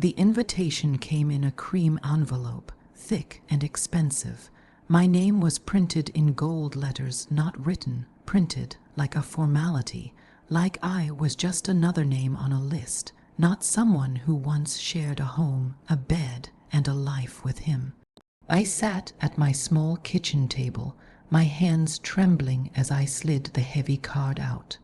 The invitation came in a cream envelope, thick and expensive. My name was printed in gold letters, not written, printed like a formality, like I was just another name on a list, not someone who once shared a home, a bed, and a life with him. I sat at my small kitchen table, my hands trembling as I slid the heavy card out.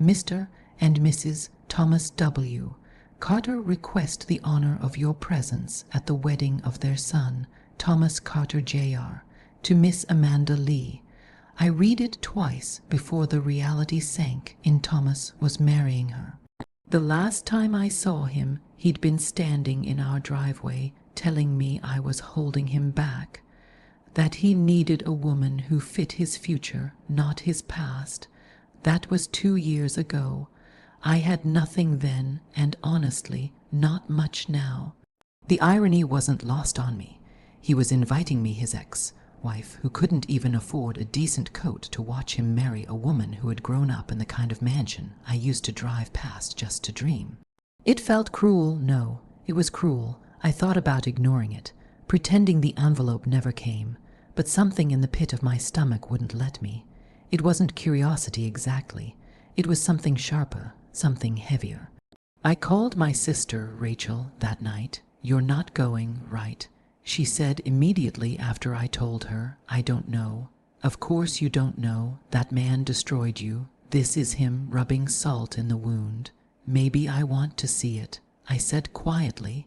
Mr. and Mrs. Thomas W. Carter request the honor of your presence at the wedding of their son, Thomas Carter Jr., to Miss Amanda Lee. I read it twice before the reality sank in Thomas was marrying her. The last time I saw him, he'd been standing in our driveway, telling me I was holding him back, that he needed a woman who fit his future, not his past. That was 2 years ago. I had nothing then, and honestly, not much now. The irony wasn't lost on me. He was inviting me, his ex-wife, who couldn't even afford a decent coat, to watch him marry a woman who had grown up in the kind of mansion I used to drive past just to dream. It felt cruel. No, it was cruel. I thought about ignoring it, pretending the envelope never came, but something in the pit of my stomach wouldn't let me. It wasn't curiosity exactly. It was something sharper, something heavier. I called my sister, Rachel, that night. "You're not going, right?" she said immediately after I told her. "I don't know." "Of course you don't know. That man destroyed you. This is him rubbing salt in the wound." "Maybe I want to see it," I said quietly.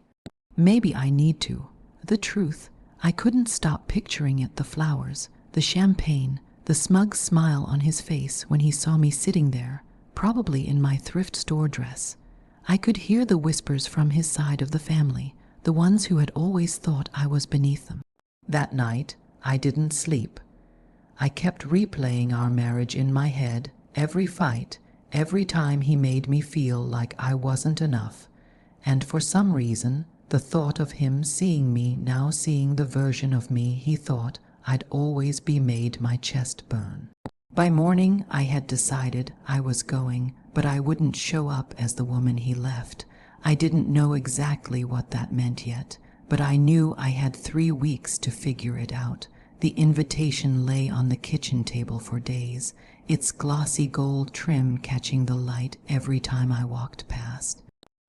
"Maybe I need to." The truth, I couldn't stop picturing it, the flowers, the champagne, the smug smile on his face when he saw me sitting there, probably in my thrift store dress. I could hear the whispers from his side of the family, the ones who had always thought I was beneath them. That night, I didn't sleep. I kept replaying our marriage in my head, every fight, every time he made me feel like I wasn't enough. And for some reason, the thought of him seeing me now, seeing the version of me he thought I'd always be, made my chest burn. By morning, I had decided I was going, but I wouldn't show up as the woman he left. I didn't know exactly what that meant yet, but I knew I had 3 weeks to figure it out. The invitation lay on the kitchen table for days, its glossy gold trim catching the light every time I walked past.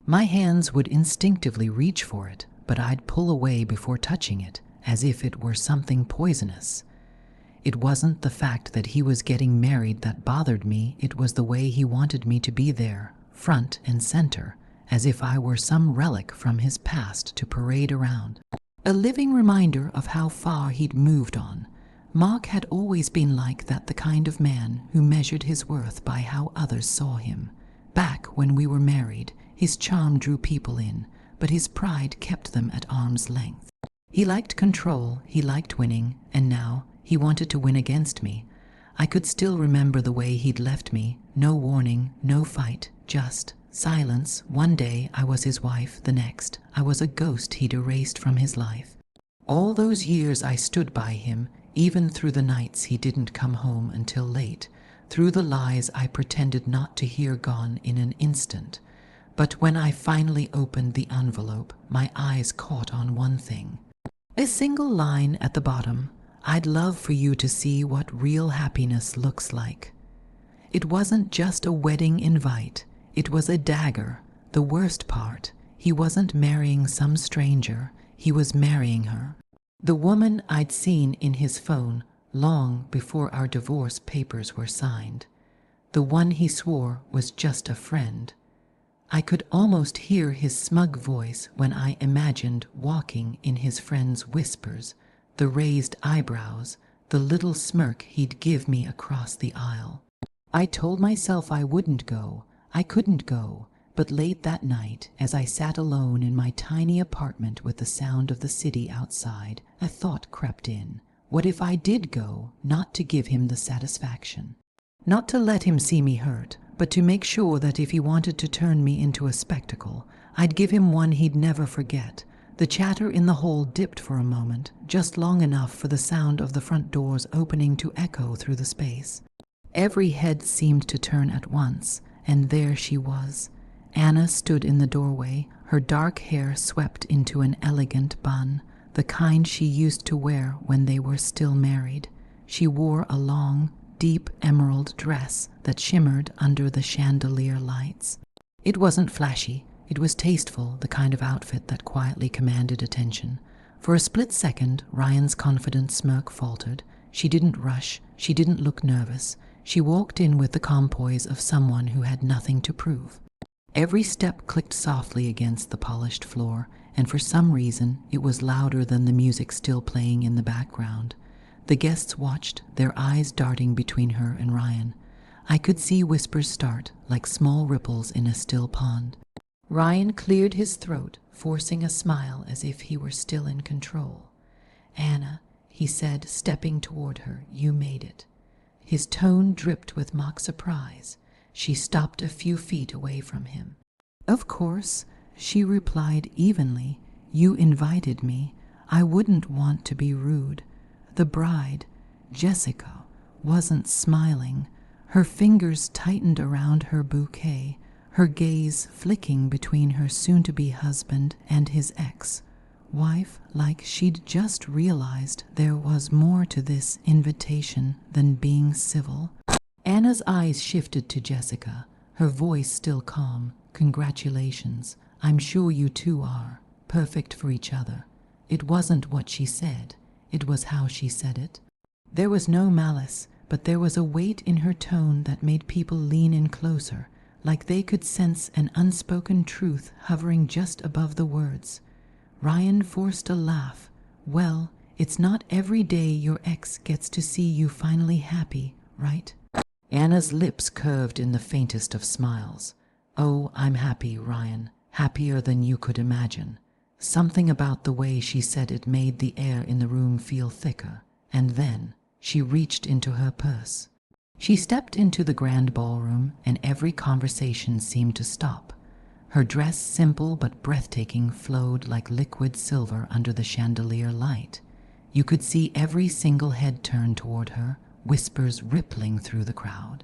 My hands would instinctively reach for it, but I'd pull away before touching it, as if it were something poisonous. It wasn't the fact that he was getting married that bothered me, it was the way he wanted me to be there, front and center, as if I were some relic from his past to parade around. A living reminder of how far he'd moved on. Mark had always been like that, the kind of man who measured his worth by how others saw him. Back when we were married, his charm drew people in, but his pride kept them at arm's length. He liked control, he liked winning, and now he wanted to win against me. I could still remember the way he'd left me, no warning, no fight, just silence. One day I was his wife, the next I was a ghost he'd erased from his life. All those years I stood by him, even through the nights he didn't come home until late, through the lies I pretended not to hear, gone in an instant. But when I finally opened the envelope, my eyes caught on one thing. A single line at the bottom: "I'd love for you to see what real happiness looks like." It wasn't just a wedding invite, it was a dagger. The worst part, he wasn't marrying some stranger, he was marrying her. The woman I'd seen in his phone long before our divorce papers were signed. The one he swore was just a friend. I could almost hear his smug voice when I imagined walking in his friend's whispers, the raised eyebrows, the little smirk he'd give me across the aisle. I told myself I wouldn't go, I couldn't go, but late that night, as I sat alone in my tiny apartment with the sound of the city outside, a thought crept in. What if I did go, not to give him the satisfaction? Not to let him see me hurt, but to make sure that if he wanted to turn me into a spectacle, I'd give him one he'd never forget. The chatter in the hall dipped for a moment, just long enough for the sound of the front doors opening to echo through the space. Every head seemed to turn at once, and there she was. Anna stood in the doorway, her dark hair swept into an elegant bun, the kind she used to wear when they were still married. She wore a long, deep emerald dress that shimmered under the chandelier lights. It wasn't flashy, it was tasteful, the kind of outfit that quietly commanded attention. For a split second, Ryan's confident smirk faltered. She didn't rush, she didn't look nervous. She walked in with the calm poise of someone who had nothing to prove. Every step clicked softly against the polished floor, and for some reason it was louder than the music still playing in the background. The guests watched, their eyes darting between her and Ryan. I could see whispers start, like small ripples in a still pond. Ryan cleared his throat, forcing a smile as if he were still in control. "Anna," he said, stepping toward her, "you made it." His tone dripped with mock surprise. She stopped a few feet away from him. "Of course," she replied evenly. "You invited me. I wouldn't want to be rude." The bride, Jessica, wasn't smiling. Her fingers tightened around her bouquet, her gaze flicking between her soon-to-be husband and his ex-wife, like she'd just realized there was more to this invitation than being civil. Anna's eyes shifted to Jessica, her voice still calm. "Congratulations. I'm sure you two are perfect for each other." It wasn't what she said, it was how she said it. There was no malice, but there was a weight in her tone that made people lean in closer, like they could sense an unspoken truth hovering just above the words. Ryan forced a laugh. "Well, it's not every day your ex gets to see you finally happy, right?" Anna's lips curved in the faintest of smiles. "Oh, I'm happy, Ryan. Happier than you could imagine." Something about the way she said it made the air in the room feel thicker, and then she reached into her purse. She stepped into the grand ballroom, and every conversation seemed to stop. Her dress, simple but breathtaking, flowed like liquid silver under the chandelier light. You could see every single head turn toward her, whispers rippling through the crowd.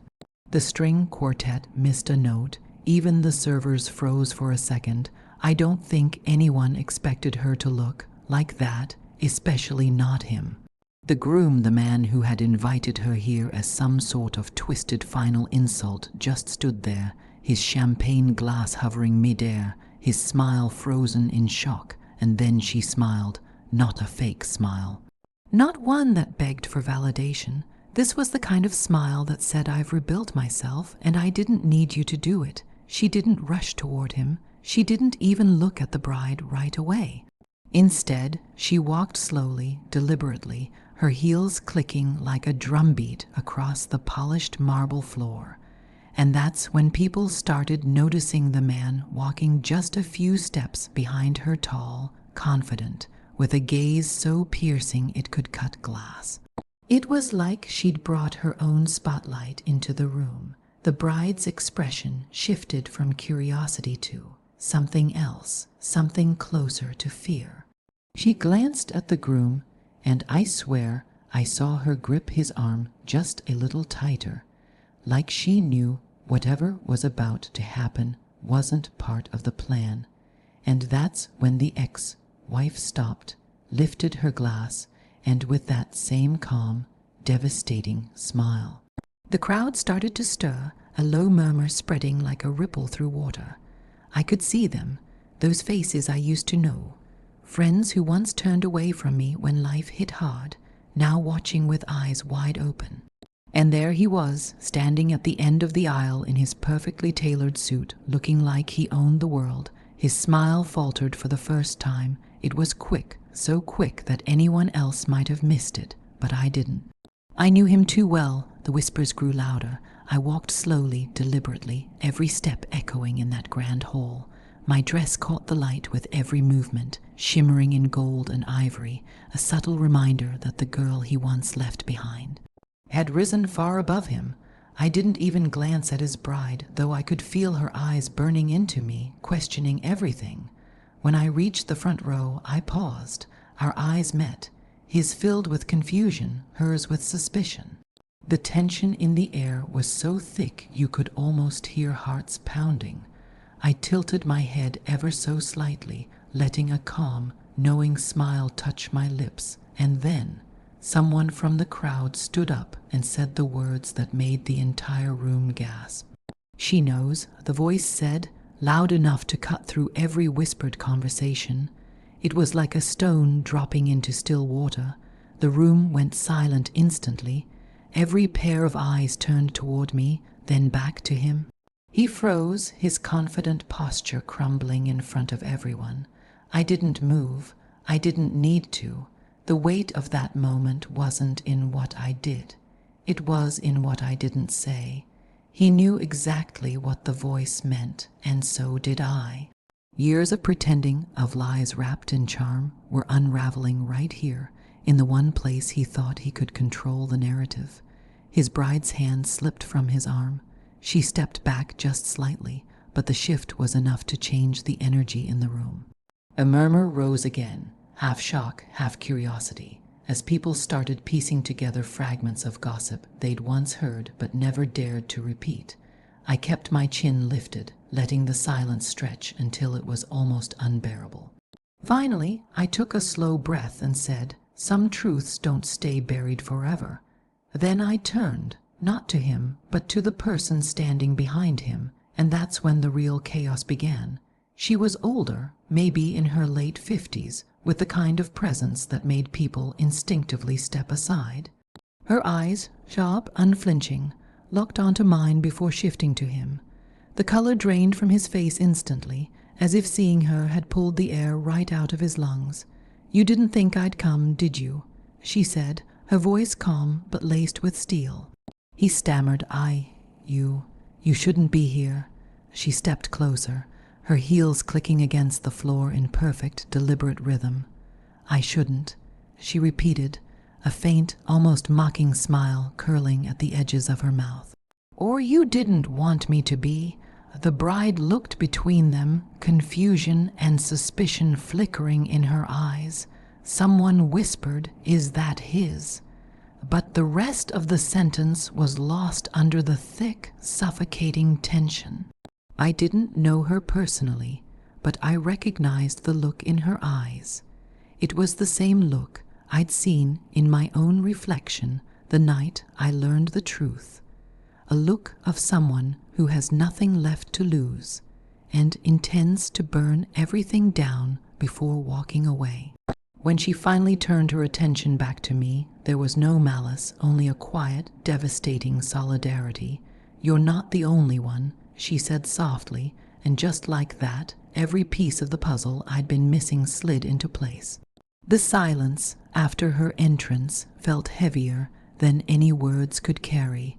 The string quartet missed a note. Even the servers froze for a second. I don't think anyone expected her to look like that, especially not him. The groom, the man who had invited her here as some sort of twisted final insult, just stood there, his champagne glass hovering midair, his smile frozen in shock, and then she smiled, not a fake smile. Not one that begged for validation. This was the kind of smile that said, "I've rebuilt myself, and I didn't need you to do it." She didn't rush toward him. She didn't even look at the bride right away. Instead, she walked slowly, deliberately, her heels clicking like a drumbeat across the polished marble floor. And that's when people started noticing the man walking just a few steps behind her, tall, confident, with a gaze so piercing it could cut glass. It was like she'd brought her own spotlight into the room. The bride's expression shifted from curiosity to something else, something closer to fear. She glanced at the groom, and I swear I saw her grip his arm just a little tighter, like she knew whatever was about to happen wasn't part of the plan. And that's when the ex-wife stopped, lifted her glass, and with that same calm, devastating smile. The crowd started to stir, a low murmur spreading like a ripple through water. I could see them, those faces I used to know, friends who once turned away from me when life hit hard, now watching with eyes wide open. And there he was, standing at the end of the aisle in his perfectly tailored suit, looking like he owned the world. His smile faltered for the first time. It was quick, so quick that anyone else might have missed it, but I didn't. I knew him too well. The whispers grew louder. I walked slowly, deliberately, every step echoing in that grand hall. My dress caught the light with every movement, shimmering in gold and ivory, a subtle reminder that the girl he once left behind had risen far above him. I didn't even glance at his bride, though I could feel her eyes burning into me, questioning everything. When I reached the front row, I paused. Our eyes met, his filled with confusion, hers with suspicion. The tension in the air was so thick you could almost hear hearts pounding. I tilted my head ever so slightly, letting a calm, knowing smile touch my lips, and then someone from the crowd stood up and said the words that made the entire room gasp. "She knows," the voice said, loud enough to cut through every whispered conversation. It was like a stone dropping into still water. The room went silent instantly. Every pair of eyes turned toward me, then back to him. He froze, his confident posture crumbling in front of everyone. I didn't move. I didn't need to. The weight of that moment wasn't in what I did. It was in what I didn't say. He knew exactly what the voice meant, and so did I. Years of pretending, of lies wrapped in charm, were unraveling right here, in the one place he thought he could control the narrative. His bride's hand slipped from his arm. She stepped back just slightly, but the shift was enough to change the energy in the room. A murmur rose again, half shock, half curiosity, as people started piecing together fragments of gossip they'd once heard but never dared to repeat. I kept my chin lifted, letting the silence stretch until it was almost unbearable. Finally, I took a slow breath and said, "Some truths don't stay buried forever." Then I turned, not to him, but to the person standing behind him, and that's when the real chaos began. She was older, maybe in her late 50s, with the kind of presence that made people instinctively step aside. Her eyes, sharp, unflinching, locked onto mine before shifting to him. The color drained from his face instantly, as if seeing her had pulled the air right out of his lungs. "You didn't think I'd come, did you?" she said, her voice calm but laced with steel. He stammered, You shouldn't be here." She stepped closer, her heels clicking against the floor in perfect, deliberate rhythm. "I shouldn't," she repeated, a faint, almost mocking smile curling at the edges of her mouth. "Or you didn't want me to be." The bride looked between them, confusion and suspicion flickering in her eyes. Someone whispered, "Is that his?" But the rest of the sentence was lost under the thick, suffocating tension. I didn't know her personally, but I recognized the look in her eyes. It was the same look I'd seen in my own reflection the night I learned the truth. A look of someone who has nothing left to lose and intends to burn everything down before walking away. When she finally turned her attention back to me, there was no malice, only a quiet, devastating solidarity. "You're not the only one," she said softly, and just like that, every piece of the puzzle I'd been missing slid into place. The silence after her entrance felt heavier than any words could carry.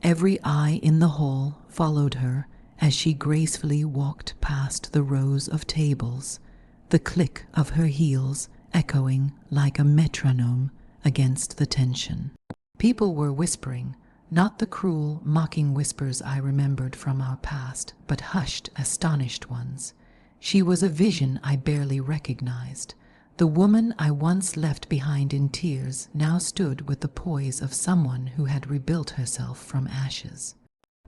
Every eye in the hall followed her as she gracefully walked past the rows of tables, the click of her heels echoing like a metronome against the tension. People were whispering, not the cruel, mocking whispers I remembered from our past, but hushed, astonished ones. She was a vision I barely recognized. The woman I once left behind in tears now stood with the poise of someone who had rebuilt herself from ashes.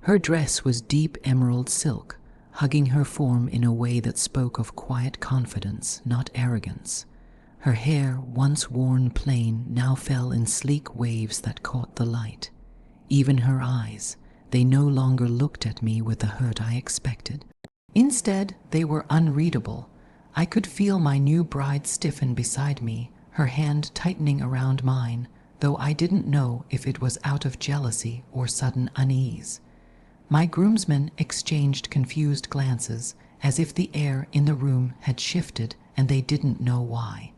Her dress was deep emerald silk, hugging her form in a way that spoke of quiet confidence, not arrogance. Her hair, once worn plain, now fell in sleek waves that caught the light. Even her eyes, they no longer looked at me with the hurt I expected. Instead, they were unreadable. I could feel my new bride stiffen beside me, her hand tightening around mine, though I didn't know if it was out of jealousy or sudden unease. My groomsmen exchanged confused glances, as if the air in the room had shifted and they didn't know why.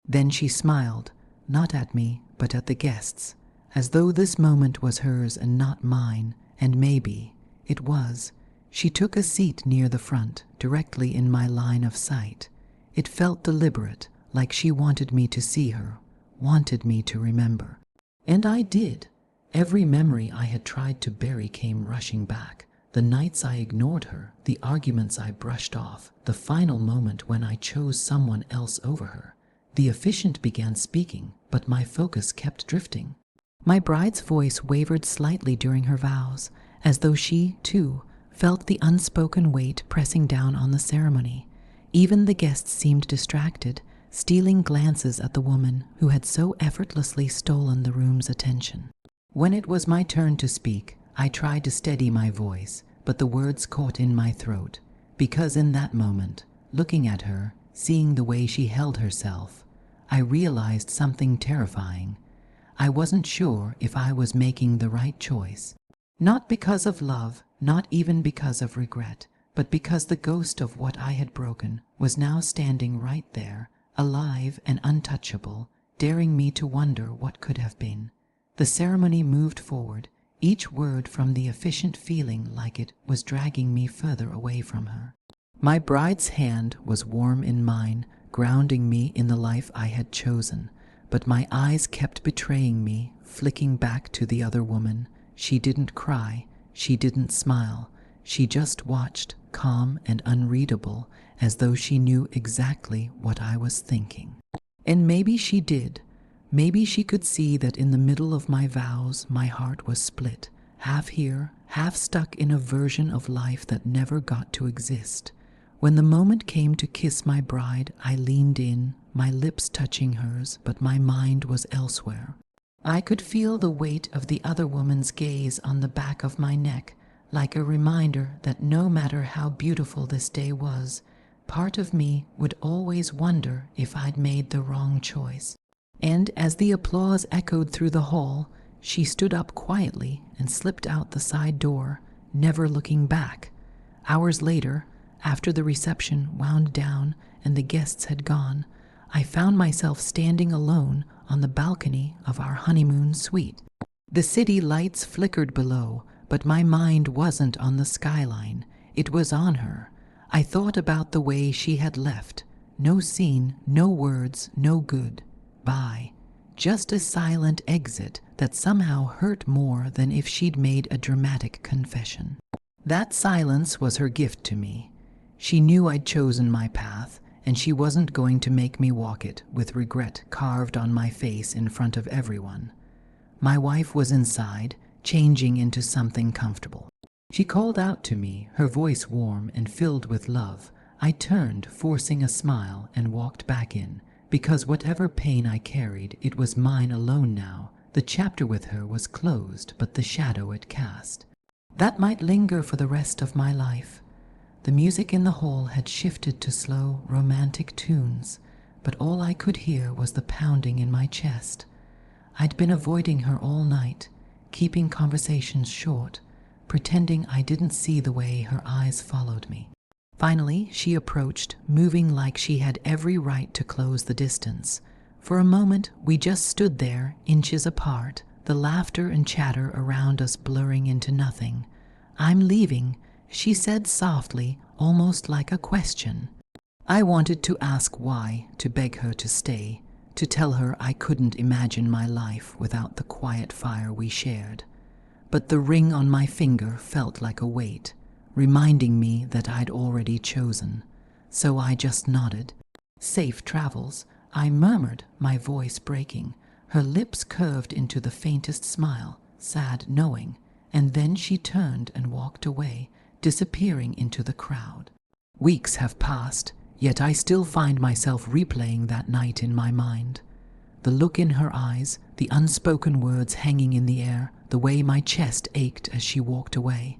Then she smiled, not at me, but at the guests, as though this moment was hers and not mine, and maybe it was. She took a seat near the front, directly in my line of sight. It felt deliberate, like she wanted me to see her, wanted me to remember. And I did. Every memory I had tried to bury came rushing back. The nights I ignored her, the arguments I brushed off, the final moment when I chose someone else over her. The officiant began speaking, but my focus kept drifting. My bride's voice wavered slightly during her vows, as though she, too, felt the unspoken weight pressing down on the ceremony. Even the guests seemed distracted, stealing glances at the woman who had so effortlessly stolen the room's attention. When it was my turn to speak, I tried to steady my voice, but the words caught in my throat, because in that moment, looking at her, seeing the way she held herself, I realized something terrifying. I wasn't sure if I was making the right choice. Not because of love, not even because of regret, but because the ghost of what I had broken was now standing right there, alive and untouchable, daring me to wonder what could have been. The ceremony moved forward, each word from the efficient feeling like it was dragging me further away from her. My bride's hand was warm in mine, grounding me in the life I had chosen, but my eyes kept betraying me, flicking back to the other woman. She didn't cry, she didn't smile, she just watched, calm and unreadable, as though she knew exactly what I was thinking. And maybe she did. Maybe she could see that in the middle of my vows my heart was split, half here, half stuck in a version of life that never got to exist. When the moment came to kiss my bride, I leaned in, my lips touching hers, but my mind was elsewhere. I could feel the weight of the other woman's gaze on the back of my neck, like a reminder that no matter how beautiful this day was, part of me would always wonder if I'd made the wrong choice. And as the applause echoed through the hall, she stood up quietly and slipped out the side door, never looking back. Hours later, after the reception wound down and the guests had gone, I found myself standing alone on the balcony of our honeymoon suite. The city lights flickered below, but my mind wasn't on the skyline. It was on her. I thought about the way she had left. No scene, no words, no good. Bye. Just a silent exit that somehow hurt more than if she'd made a dramatic confession. That silence was her gift to me. She knew I'd chosen my path, and she wasn't going to make me walk it with regret carved on my face in front of everyone. My wife was inside, changing into something comfortable. She called out to me, her voice warm and filled with love. I turned, forcing a smile, and walked back in, because whatever pain I carried, it was mine alone now. The chapter with her was closed, but the shadow it cast, that might linger for the rest of my life. The music in the hall had shifted to slow, romantic tunes, but all I could hear was the pounding in my chest. I'd been avoiding her all night, keeping conversations short, pretending I didn't see the way her eyes followed me. Finally, she approached, moving like she had every right to close the distance. For a moment, we just stood there, inches apart, the laughter and chatter around us blurring into nothing. "I'm leaving," she said softly, almost like a question. I wanted to ask why, to beg her to stay, to tell her I couldn't imagine my life without the quiet fire we shared. But the ring on my finger felt like a weight, reminding me that I'd already chosen. So I just nodded. "Safe travels," I murmured, my voice breaking. Her lips curved into the faintest smile, sad knowing, and then she turned and walked away, disappearing into the crowd. Weeks have passed, yet I still find myself replaying that night in my mind. The look in her eyes, the unspoken words hanging in the air, the way my chest ached as she walked away.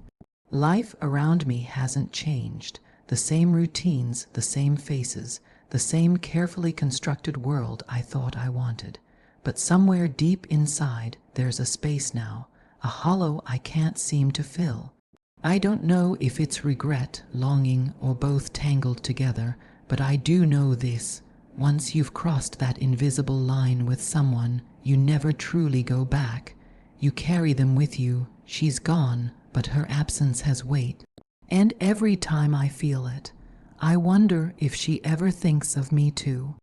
Life around me hasn't changed. The same routines, the same faces, the same carefully constructed world I thought I wanted. But somewhere deep inside, there's a space now, a hollow I can't seem to fill. I don't know if it's regret, longing, or both tangled together, but I do know this. Once you've crossed that invisible line with someone, you never truly go back. You carry them with you. She's gone, but her absence has weight. And every time I feel it, I wonder if she ever thinks of me too.